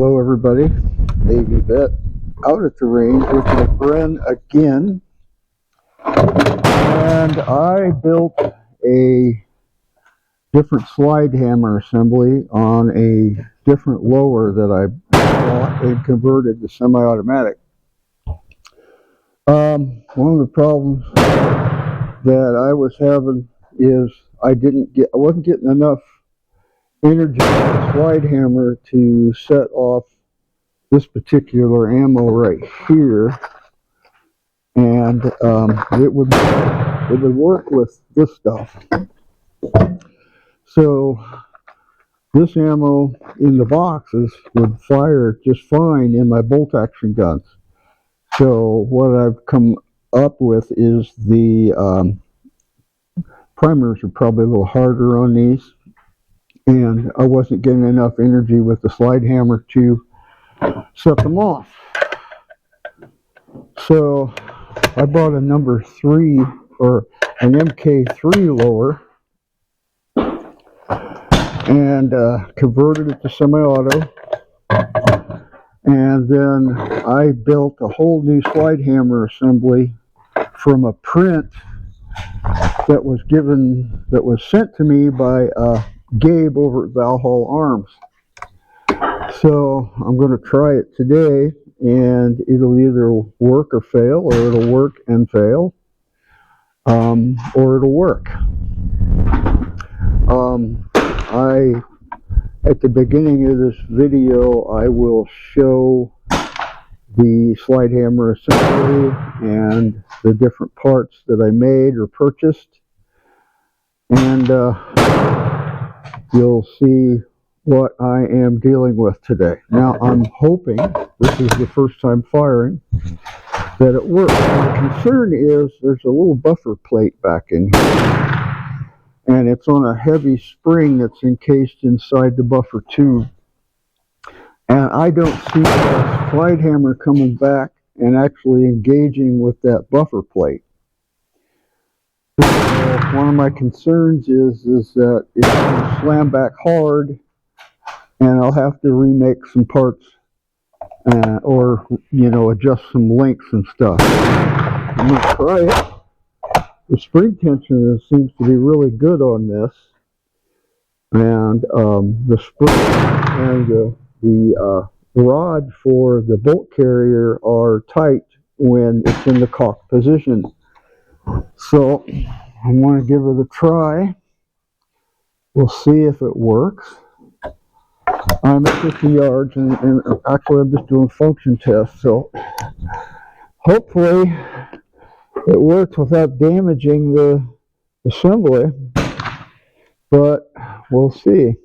Hello everybody, Navy vet out at the range with my Bren again, and I built a different slide hammer assembly on a different lower that I bought and converted to semi-automatic. One of the problems that I was having is I wasn't getting enough energy on the slide hammer to set off this particular ammo right here, and it would work with this stuff. So this ammo in the boxes would fire just fine in my bolt action guns. So what I've come up with is the primers are probably a little harder on these, and I wasn't getting enough energy with the slide hammer to set them off. So I bought a number 3 or an mk3 lower and converted it to semi-auto, and then I built a whole new slide hammer assembly from a print that was sent to me by Gabe over at Valhall Arms. So I'm going to try it today, and it'll either work or fail, or it'll work and fail, or it'll work. At the beginning of this video, I will show the slide hammer assembly and the different parts that I made or purchased, and you'll see what I am dealing with today. Now, I'm hoping, this is the first time firing, that it works. My concern is there's a little buffer plate back in here, and it's on a heavy spring that's encased inside the buffer tube, and I don't see the slide hammer coming back and actually engaging with that buffer plate. So one of my concerns is that it's going to slam back hard, and I'll have to remake some parts or, adjust some links and stuff. I'm going to try it. The spring tension seems to be really good on this, and the spring and the rod for the bolt carrier are tight when it's in the cocked position. So I'm going to give it a try. We'll see if it works. I'm at 50 yards, and actually I'm just doing function tests, so hopefully it works without damaging the assembly, but we'll see.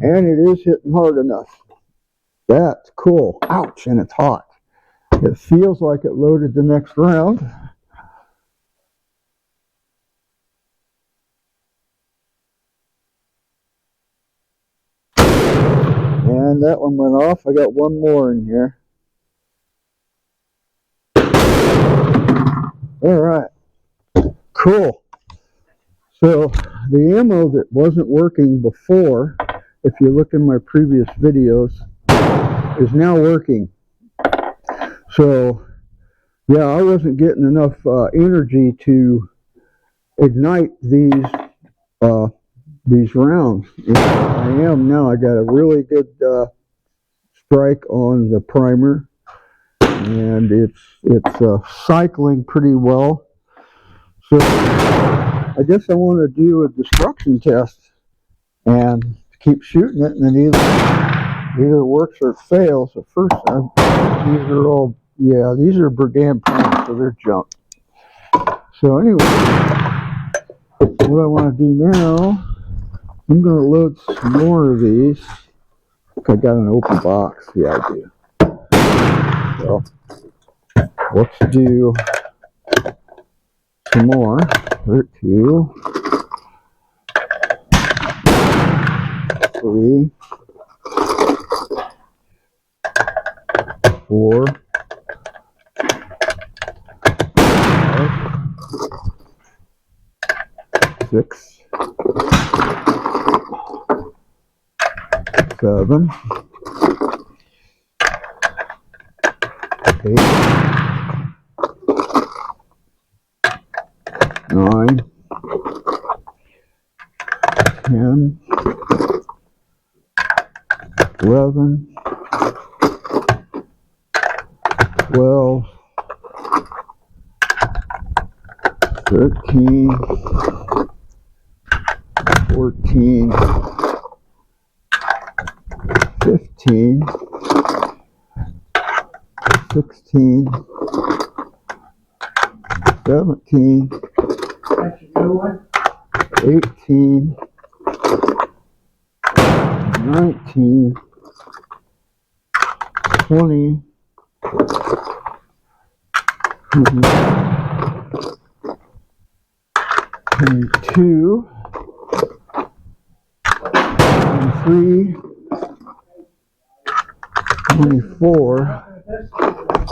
And it is hitting hard enough. That's cool. Ouch, and it's hot. It feels like it loaded the next round. And that one went off. I got one more in here. All right. Cool. So the ammo that wasn't working before, if you look in my previous videos, is now working. So yeah, I wasn't getting enough energy to ignite these rounds. I am now. I got a really good strike on the primer, and it's cycling pretty well. So I guess I want to do a destruction test and keep shooting it, and then either it works or it fails. At first, these are all, yeah, these are brigand primers, so they're junk. So anyway, what I want to do now, I'm going to load some more of these. I got an open box. Yeah, I do. So let's do some more. 2, 3, 4, 5, 6, 7, 8, 9, 10, 11, 12, 13, 14, 15, 16, 17, 18, 19, 20, 22, 23, 24,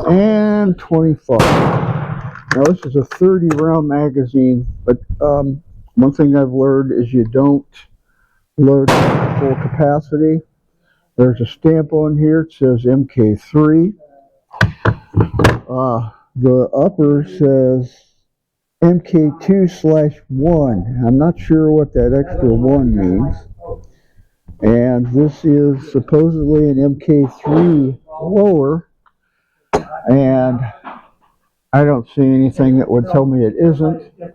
and 25. Now this is a 30 round magazine, but one thing I've learned is you don't load full capacity. There's a stamp on here. It says mk3. The upper says mk2/1. I'm not sure what that extra 1 means. And this is supposedly an mk3 lower, and I don't see anything that would tell me it isn't. And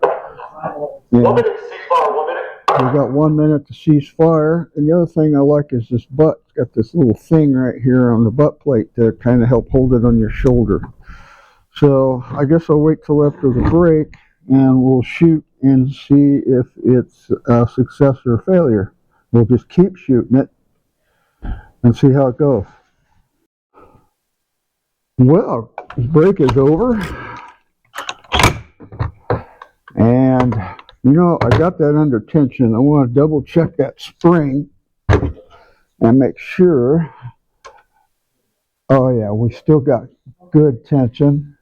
1 minute to ceasefire, 1 minute. we got 1 minute to cease fire. And the other thing I like is this butt. It's got this little thing right here on the butt plate to kind of help hold it on your shoulder. So I guess I'll wait till after the break and we'll shoot and see if it's a success or a failure. We'll just keep shooting it and see how it goes. Well, the break is over. And, you know, I got that under tension. I want to double check that spring and make sure. Oh, yeah, we still got good tension.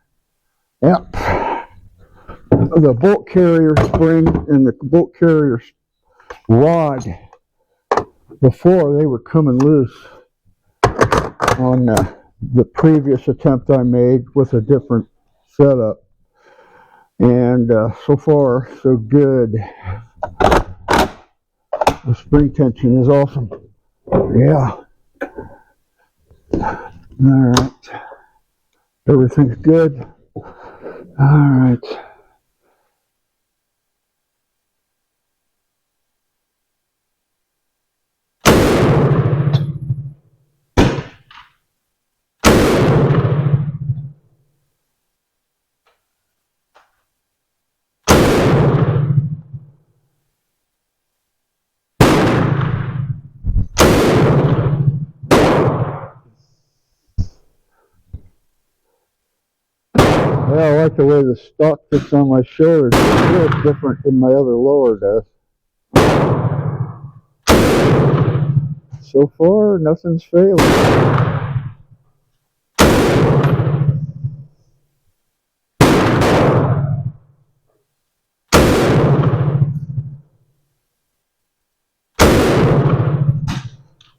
Yep. The bolt carrier spring and the bolt carrier rod, before they were coming loose on the previous attempt I made with a different setup. And so far, so good. The spring tension is awesome. Yeah. All right. Everything's good. All right. Yeah, I like the way the stock fits on my shoulder. It feels different than my other lower does. So far, nothing's failing.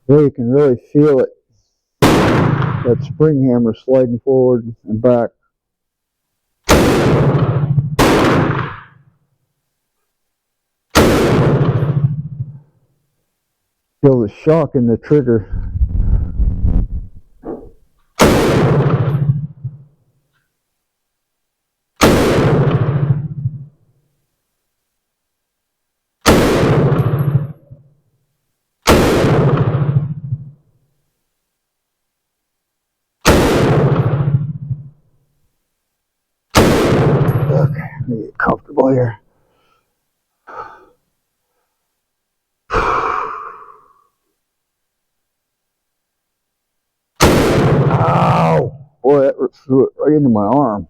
There you can really feel it. That spring hammer sliding forward and back. Feel the shock in the trigger. Okay, let me get comfortable here. Ow! Boy, that threw it right into my arm.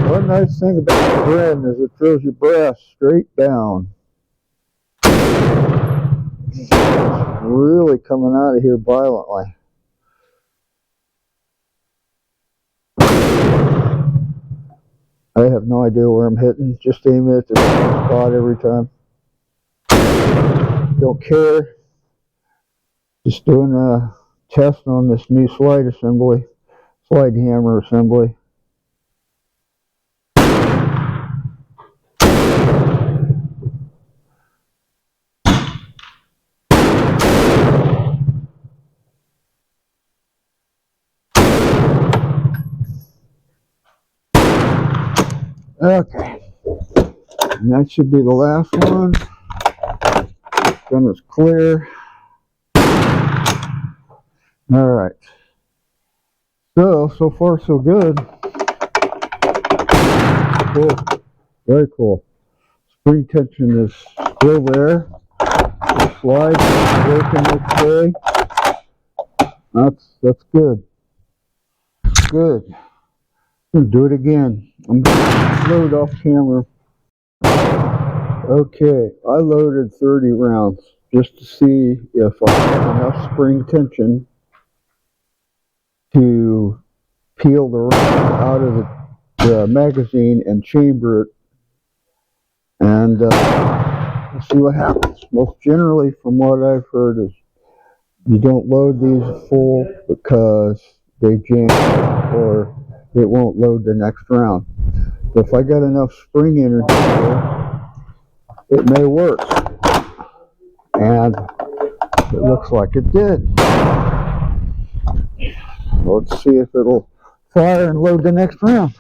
One nice thing about the Bren is it throws your brass straight down. It's really coming out of here violently. I have no idea where I'm hitting. Just aim it at the same spot every time. Don't care. Just doing a test on this new slide hammer assembly. Okay, and that should be the last one. Gun is clear. All right. So far so good. Cool. Very cool. Spring tension is still there. The slide is working okay. That's good. Good. I'm gonna do it again. I'm gonna load off camera. Okay, I loaded 30 rounds just to see if I have enough spring tension to peel the round out of the magazine and chamber it, and we'll see what happens. Most generally, from what I've heard, is you don't load these full because they jam or it won't load the next round. But if I got enough spring energy there, it may work, and it looks like it did. Let's see if it'll fire and load the next round.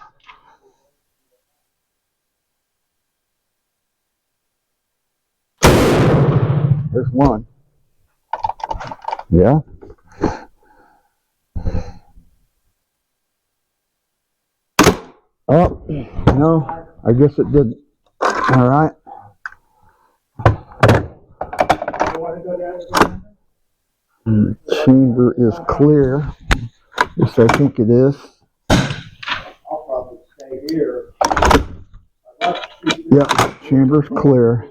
There's one. Yeah. Oh, no, I guess it didn't. All right. Chamber is clear. Yes, I think it is. I'll probably stay here. Yeah, chamber's clear.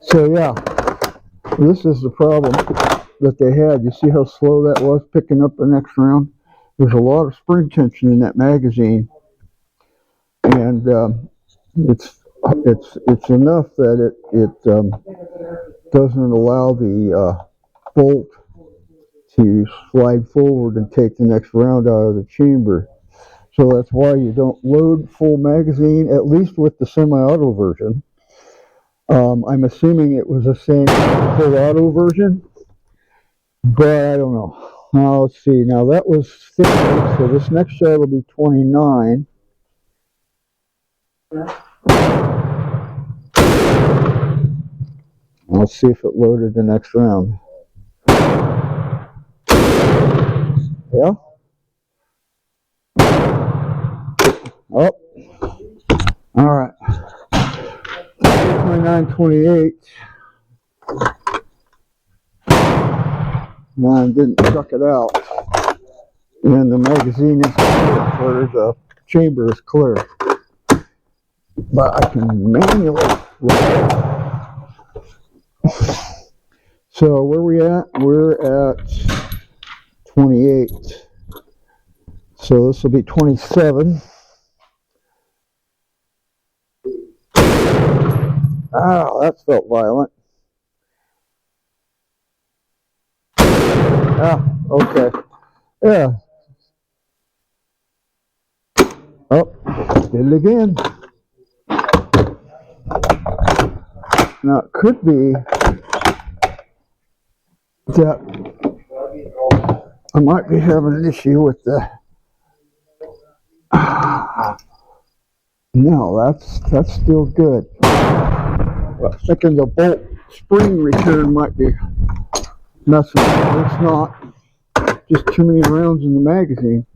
So yeah, this is the problem that they had. You see how slow that was picking up the next round? There's a lot of spring tension in that magazine, and it's enough that it doesn't allow the bolt to slide forward and take the next round out of the chamber. So that's why you don't load full magazine, at least with the semi-auto version. I'm assuming it was the same full auto version, but I don't know. Now let's see. Now that was 50, so this next shot will be 29. Let's see if it loaded the next round. Yeah. Oh. All right. 29, 28. Mine didn't chuck it out. And the magazine is clear, or the chamber is clear. But I can manually load it. So where are we at? We're at 28. So this will be 27. Oh, that felt violent. Ah, okay. Yeah. Oh, did it again. Now it could be that I might be having an issue with the. No, that's still good. Well, I'm thinking the bolt spring return might be messing up. It's not. Just too many rounds in the magazine.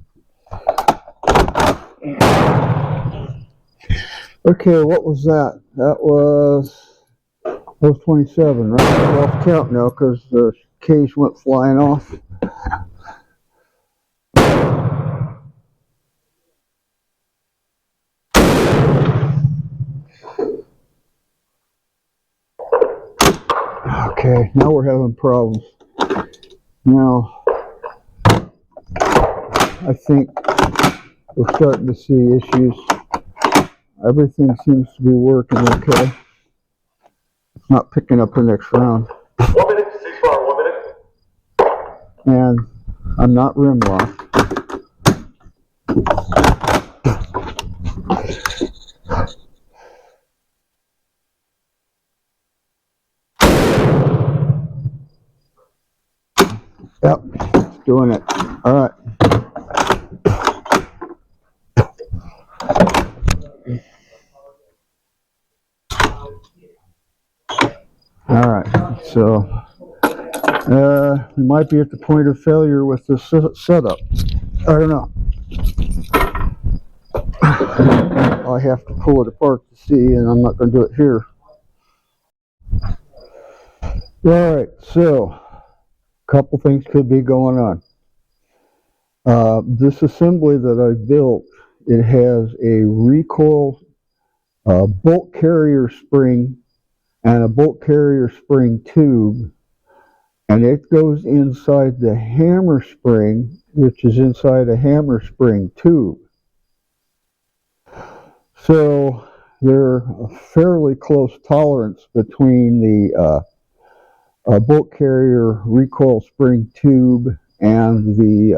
Okay, what was that? That was 27, right? I lost count now because the case went flying off. Okay, now we're having problems. Now, I think we're starting to see issues. Everything seems to be working okay. It's not picking up the next round. 1 minute, 6 bar, 1 minute. And I'm not rim locked. Yep, it's doing it. All right. All right, so we might be at the point of failure with this setup. I don't know. I have to pull it apart to see, and I'm not going to do it here. All right, so a couple things could be going on. This assembly that I built, it has a recoil bolt carrier spring and a bolt carrier spring tube, and it goes inside the hammer spring, which is inside a hammer spring tube. So they're a fairly close tolerance between the bolt carrier recoil spring tube and the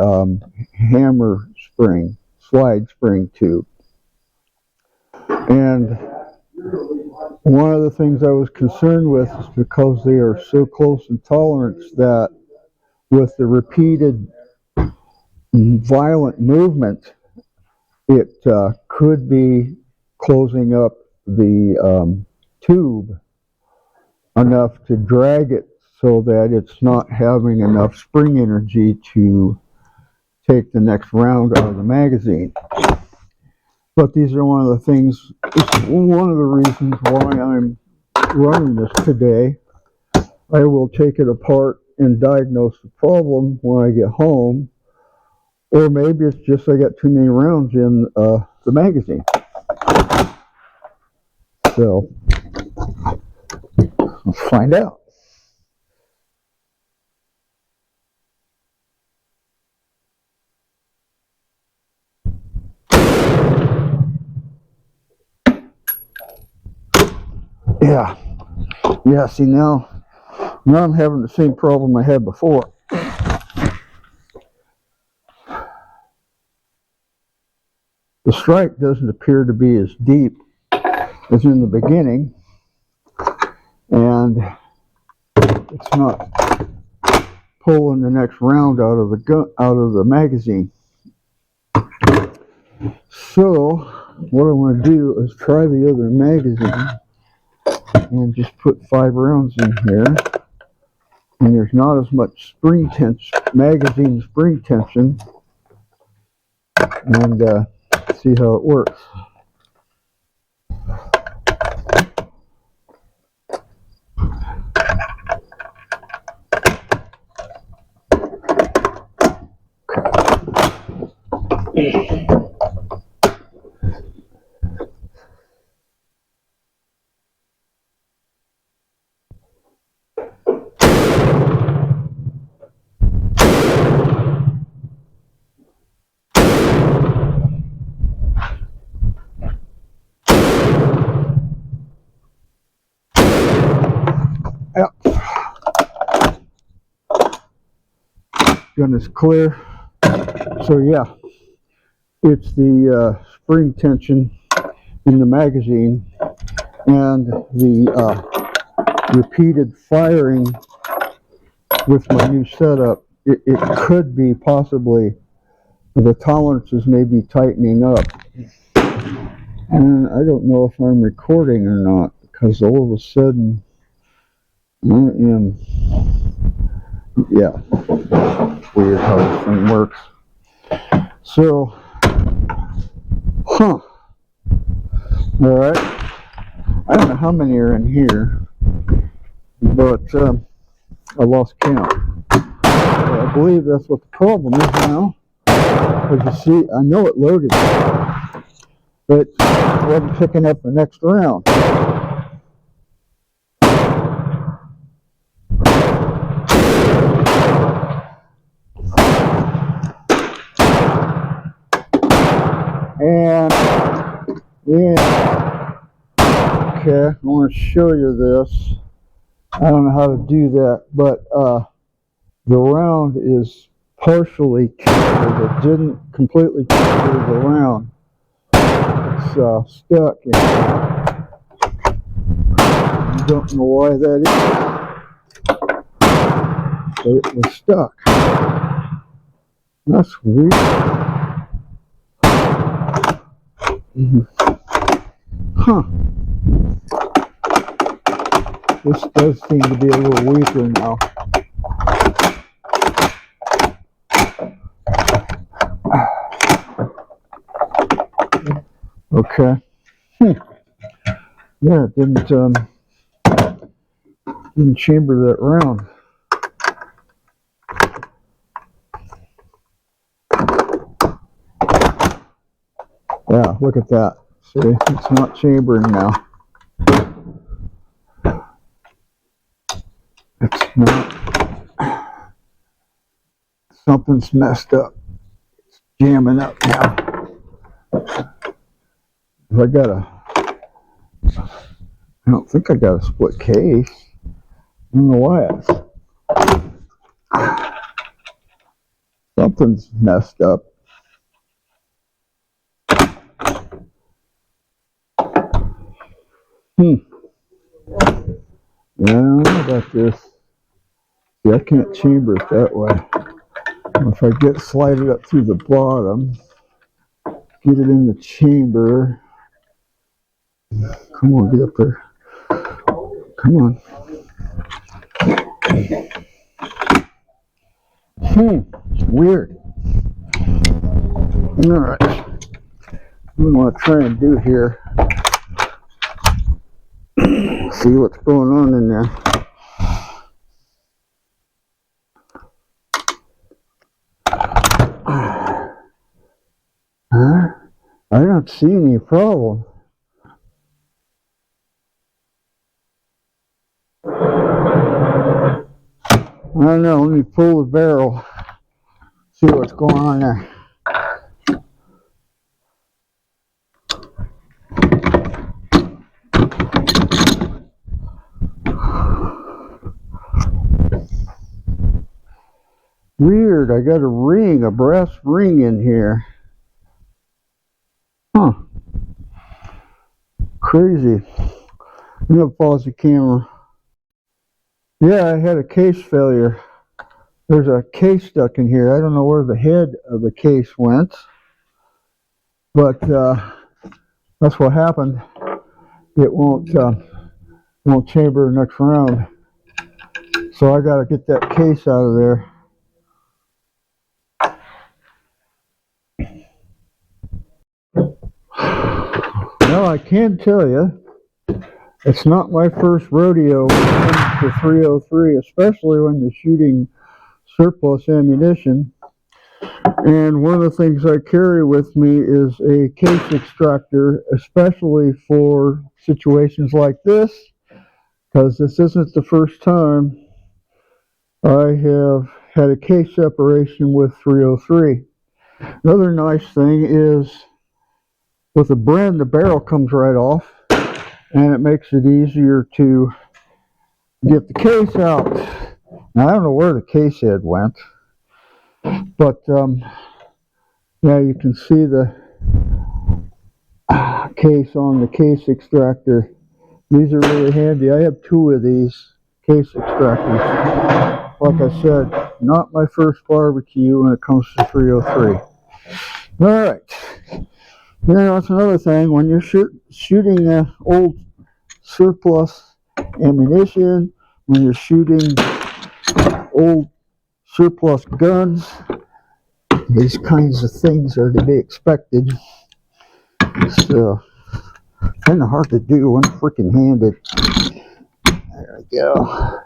hammer spring, slide spring tube. And one of the things I was concerned with is because they are so close in tolerance that with the repeated violent movement, it could be closing up the tube enough to drag it so that it's not having enough spring energy to take the next round out of the magazine. But these are one of the things, one of the reasons why I'm running this today. I will take it apart and diagnose the problem when I get home, or maybe it's just I got too many rounds in the magazine. So, let's find out. Yeah, see now I'm having the same problem I had before. The strike doesn't appear to be as deep as in the beginning, and it's not pulling the next round out of the magazine. So what I want to do is try the other magazine and just put 5 rounds in here, and there's not as much spring tension, magazine spring tension, and see how it works. Yep. Gun is clear. So yeah, it's the spring tension in the magazine and the repeated firing with my new setup. It could be possibly the tolerances may be tightening up. And I don't know if I'm recording or not, because all of a sudden I am, yeah, weird how this thing works. So, alright, I don't know how many are in here, but I lost count. I believe that's what the problem is now, because you see, I know it loaded, but it wasn't picking up the next round. And yeah, okay, I want to show you this. I don't know how to do that, but the round is partially chambered. It didn't completely chamber the round. It's stuck. I don't know why that is, but it was stuck. That's weird. Huh. This does seem to be a little weaker now. Okay. Yeah, it didn't chamber that round. Yeah, look at that. See, it's not chambering now. It's not. Something's messed up. It's jamming up now. I don't think I got a split case. I don't know why something's messed up. Yeah, I don't know about this. See, I can't chamber it that way. If I slide it up through the bottom, get it in the chamber. Come on, get up there. Come on. Weird. Alright. What we want to try and do here, see what's going on in there. I don't see any problem. I don't know, let me pull the barrel, see what's going on there. Weird, I got a ring, a brass ring in here. Huh. Crazy. I'm gonna pause the camera. Yeah, I had a case failure. There's a case stuck in here. I don't know where the head of the case went, but that's what happened. It won't chamber the next round. So I got to get that case out of there. Well, I can tell you, it's not my first rodeo when it comes to 303, especially when you're shooting surplus ammunition. And one of the things I carry with me is a case extractor, especially for situations like this, because this isn't the first time I have had a case separation with 303. Another nice thing is with a Bren, the barrel comes right off, and it makes it easier to get the case out. Now, I don't know where the case head went, but yeah, you can see the case on the case extractor. These are really handy. I have 2 of these case extractors. Like I said, not my first barbecue when it comes to 303. All right. You know, that's another thing. When you're shooting old surplus ammunition, when you're shooting old surplus guns, these kinds of things are to be expected. It's kind of hard to do when freaking handed. There we go.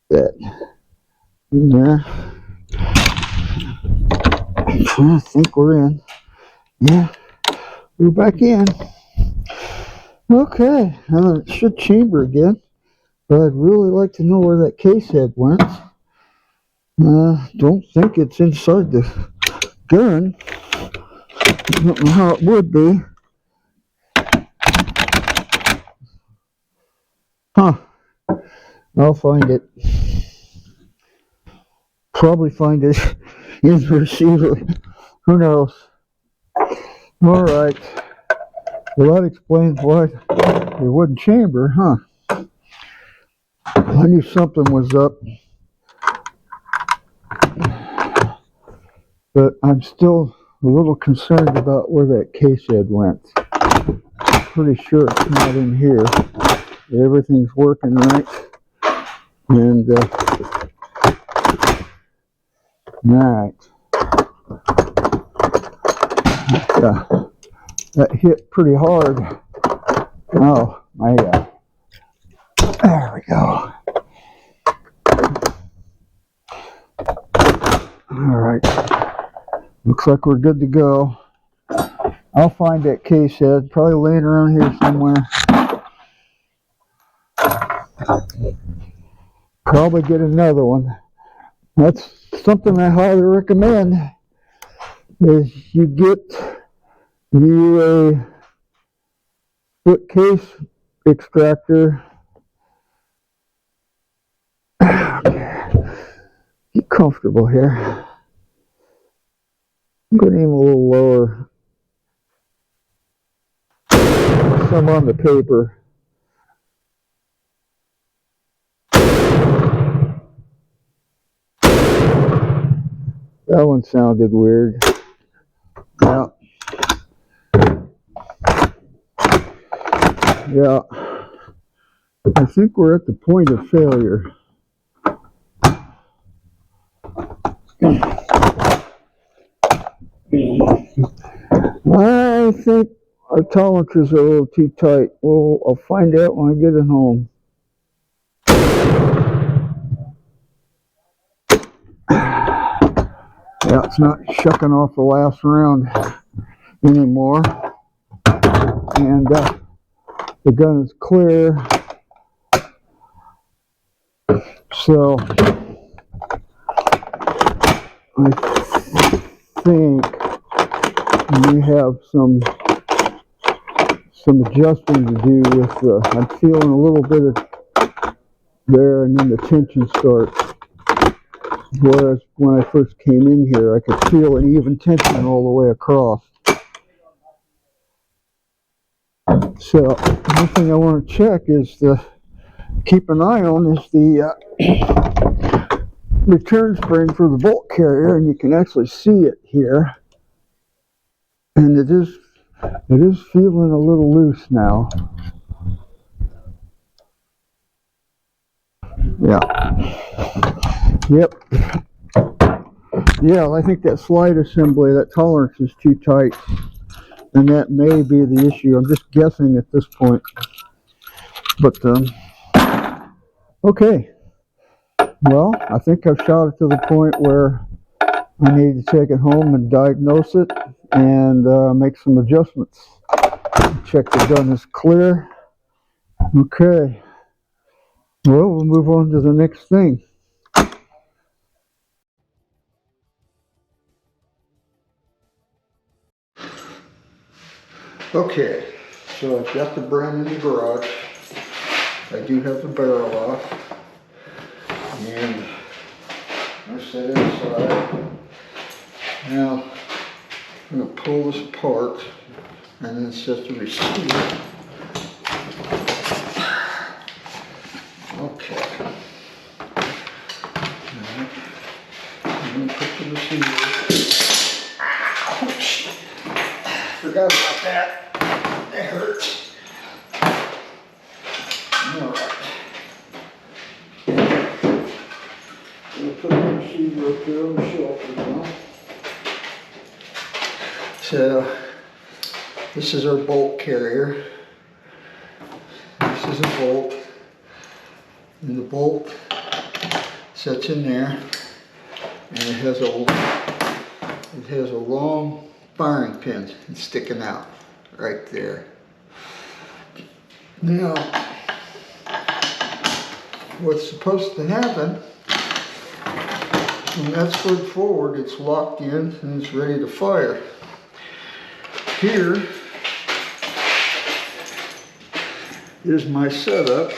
That in there. I think we're in. Yeah, we're back in. Okay, it should chamber again, but I'd really like to know where that case head went. Don't think it's inside the gun. don't know how it would be. Huh. I'll find it. Probably find it in the receiver. Who knows? All right. Well, that explains why it wouldn't chamber, huh? I knew something was up. But I'm still a little concerned about where that case head went. Pretty sure it's not in here. Everything's working right. And, alright. That hit pretty hard. Oh, there we go. Alright. Looks like we're good to go. I'll find that case head, probably laying around here somewhere. Probably get another one. That's something I highly recommend, is you get you a foot case extractor. Get comfortable here. I'm going to aim a little lower. Some on the paper. That one sounded weird. Yeah. I think we're at the point of failure. I think our tolerances are a little too tight. Well, I'll find out when I get it home. Yeah, it's not shucking off the last round anymore. And the gun is clear. So I think we have some adjusting to do with I'm feeling a little bit of there, and then the tension starts. Whereas when I first came in here, I could feel an even tension all the way across. So one thing I want to check is keep an eye on is the return spring for the bolt carrier, and you can actually see it here. And it is feeling a little loose now. Yeah. Yep. Yeah, I think that slide assembly, that tolerance is too tight, and that may be the issue. I'm just guessing at this point. But okay. Well, I think I've shot it to the point where I need to take it home and diagnose it and make some adjustments. Check the gun is clear. Okay. Well, we'll move on to the next thing. Okay, so I've got the Bren in the garage. I do have the barrel off. And I set it aside. Now, I'm going to pull this apart and then set the receiver. Okay. Alright. I'm going to put the receiver. Ouch! Forgot about that. That hurts. Alright. We'll put the receiver up there on the shelf now. So, this is our bolt carrier. This is a bolt. And the bolt sits in there. And it has a long firing pin sticking out right there. Now, what's supposed to happen, when that's slid forward, it's locked in and it's ready to fire. here is my setup.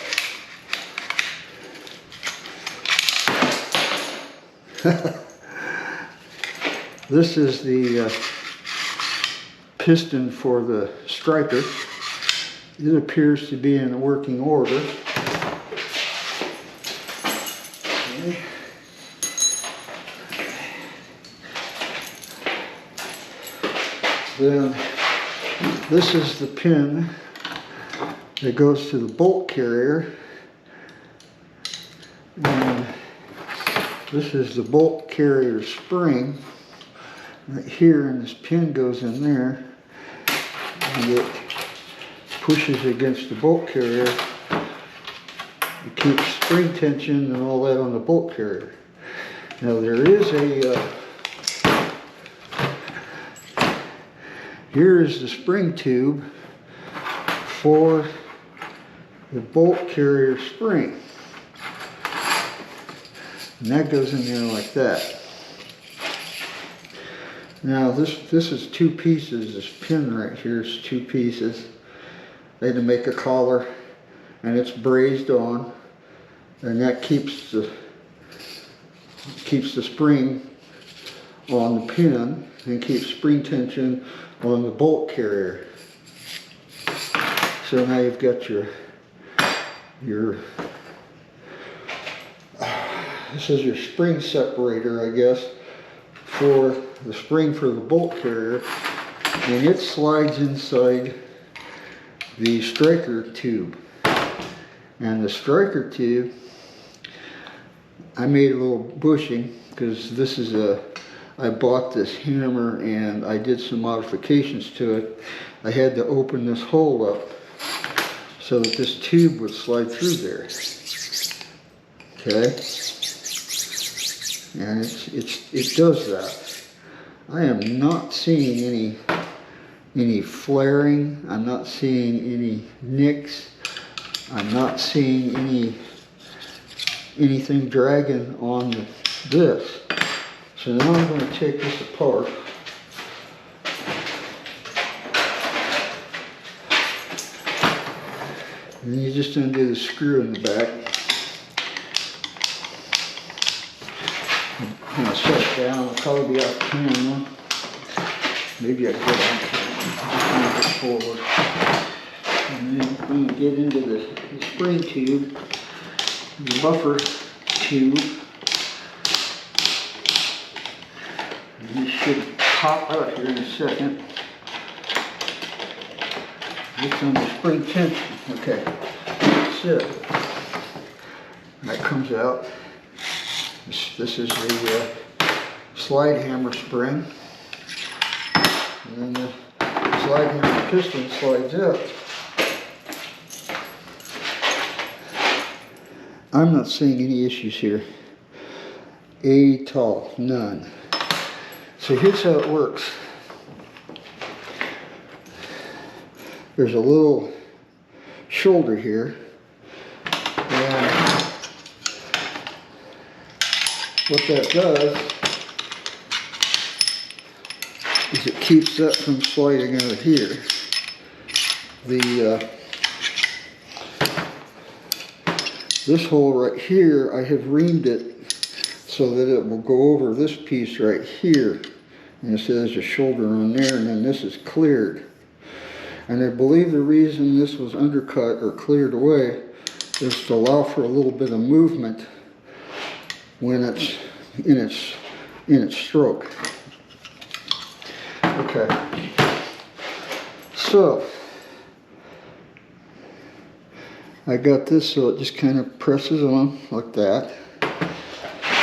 This is the piston for the striker. It appears to be in working order. Okay. Then this is the pin that goes to the bolt carrier, and this is the bolt carrier spring right here, and this pin goes in there and it pushes against the bolt carrier. It keeps spring tension and all that on the bolt carrier. Now there is here is the spring tube for the bolt carrier spring. And that goes in there like that. Now this is two pieces. This pin right here is two pieces. They had to make a collar, and it's brazed on, and that keeps the spring on the pin and keeps spring tension on the bolt carrier. So now you've got your this is your spring separator, I guess, for the spring for the bolt carrier, and it slides inside the striker tube. And the striker tube, I made a little bushing because this is I bought this hammer and I did some modifications to it. I had to open this hole up so that this tube would slide through there. Okay, and it does that. I am not seeing any flaring. I'm not seeing any nicks. I'm not seeing anything dragging on this. So now I'm going to take this apart. And then you just undo the screw in the back. I'm going to set it down. It'll probably be off camera. Maybe I can get on camera. Move it forward. And then I'm going to get into the spring tube, the buffer tube. And this should pop out here in a second. It's under spring tension. Okay, that's it. That comes out. This is the slide hammer spring. And then the slide hammer piston slides up. I'm not seeing any issues here. At all, none. So here's how it works. There's a little shoulder here, and what that does is it keeps that from sliding out of here. This hole right here, I have reamed it so that it will go over this piece right here, and it says a shoulder on there, and then this is cleared. And I believe the reason this was undercut or cleared away is to allow for a little bit of movement when it's in its stroke. Okay. So I got this so it just kind of presses on like that.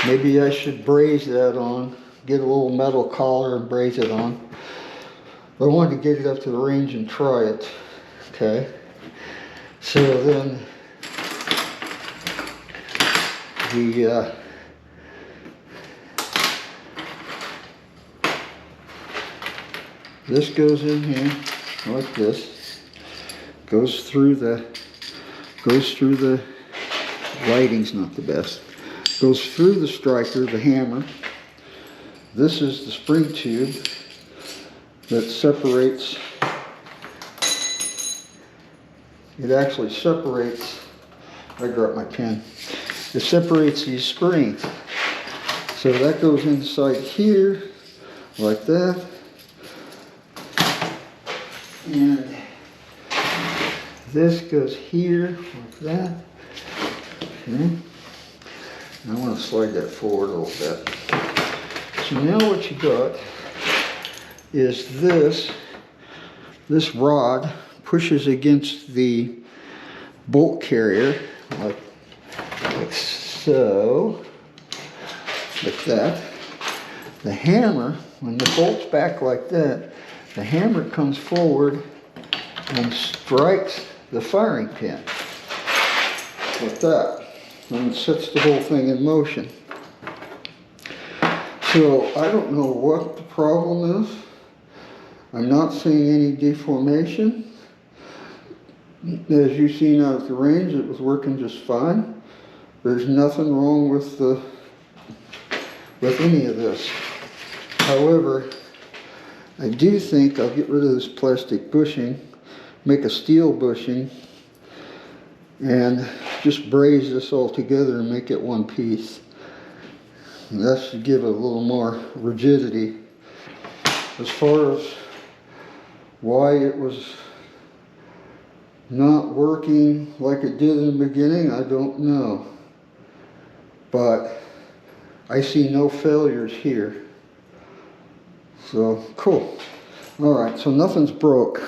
Maybe I should braze that on, get a little metal collar and braze it on. I wanted to get it up to the range and try it. Okay. So then this goes in here like this. Goes through the lighting's not the best. Goes through the striker, the hammer. This is the spring tube that separates it actually separates. I grabbed my pen. It separates these springs. So that goes inside here, like that. And this goes here, like that. Okay. I want to slide that forward a little bit. So now what you got is this rod pushes against the bolt carrier, like so, like that. The hammer, when the bolt's back like that, the hammer comes forward and strikes the firing pin, like that. And it sets the whole thing in motion. So I don't know what the problem is. I'm not seeing any deformation. As you've seen out at the range, it was working just fine. There's nothing wrong with any of this. However, I do think I'll get rid of this plastic bushing, make a steel bushing, and just braze this all together and make it one piece. And that should give it a little more rigidity. As far as why it was not working like it did in the beginning, I don't know. But I see no failures here. So, cool. Alright, so nothing's broke.